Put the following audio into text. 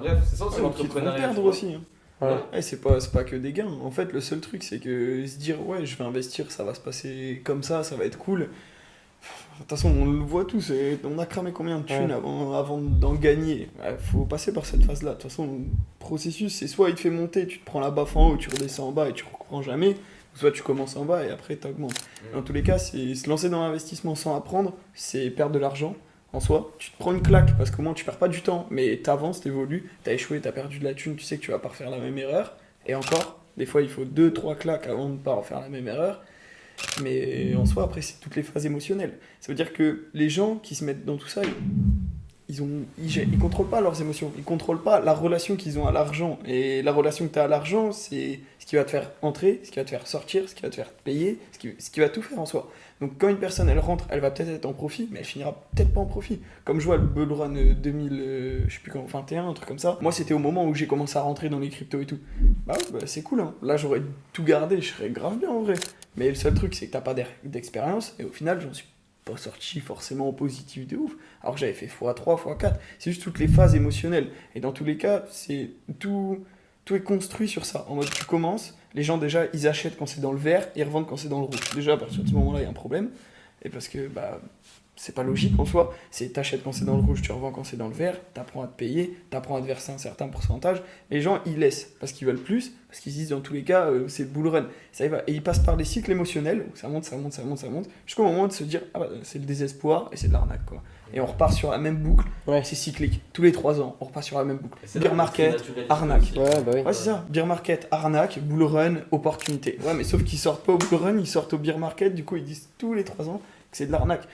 Bref, c'est ça aussi Qui te font l'entrepreneuriat. perdre tu vois. aussi. Hein. Ouais. Ouais, c'est pas que des gains. En fait, le seul truc, c'est que se dire, ouais, je vais investir, ça va se passer comme ça va être cool. De toute façon, on le voit tous, on a cramé combien de thunes Ouais. avant d'en gagner. Ouais, faut passer par cette phase-là. De toute façon, le processus, c'est soit il te fait monter, tu te prends la baffe en haut, tu redescends en bas et tu reprends jamais, ou soit tu commences en bas et après tu augmentes. Dans tous les cas, c'est se lancer dans l'investissement sans apprendre, c'est perdre de l'argent en soi. Tu te prends une claque parce qu'au moins tu perds pas du temps, mais t'avances, t'évolues, t'as échoué, t'as perdu de la thune, tu sais que tu vas pas refaire la même erreur. Et encore, des fois il faut 2 3 claques avant de pas refaire la même erreur. Mais en soi, après, c'est toutes les phases émotionnelles. Ça veut dire que les gens qui se mettent dans tout ça, ils contrôlent pas leurs émotions, ils contrôlent pas la relation qu'ils ont à l'argent. Et la relation que tu as à l'argent, c'est ce qui va te faire entrer, ce qui va te faire sortir, ce qui va te faire payer, ce qui va tout faire en soi. Donc quand une personne, elle rentre, elle va peut-être être en profit, mais elle finira peut-être pas en profit. Comme je vois le Bull Run 2000, je sais plus quand, 21, un truc comme ça. Moi, c'était au moment où j'ai commencé à rentrer dans les cryptos et tout. Bah ouais, bah c'est cool, hein. Là, j'aurais tout gardé, je serais grave bien en vrai. Mais le seul truc, c'est que t'as pas d'expérience, et au final, j'en suis pas sorti forcément en positif de ouf. Alors que j'avais fait x3, x4. C'est juste toutes les phases émotionnelles. Et dans tous les cas, c'est tout est construit sur ça. En mode, tu commences, les gens déjà, ils achètent quand c'est dans le vert, ils revendent quand c'est dans le rouge. Déjà, à partir de ce moment-là, il y a un problème. Et parce que, bah, c'est pas logique en soi. C'est t'achètes quand c'est dans le rouge, tu revends quand c'est dans le vert, t'apprends à te payer, t'apprends à te verser un certain pourcentage. Les gens, ils laissent parce qu'ils veulent plus, parce qu'ils se disent dans tous les cas, c'est le bull run. Ça y va. Et ils passent par des cycles émotionnels où ça monte, ça monte, ça monte, ça monte, jusqu'au moment de se dire, ah bah, c'est le désespoir et c'est de l'arnaque, quoi. Et on repart sur la même boucle, Ouais. c'est cyclique. Tous les 3 ans, on repart sur la même boucle. Et c'est Beer là où market, c'est naturel, arnaque. aussi. Ouais, bah oui. Ouais, c'est ça. Beer market, arnaque, bull run, opportunité. Ouais, mais sauf qu'ils sortent pas au bull run, ils sortent au beer market, du coup ils disent tous les 3 ans que c'est de l'arnaque.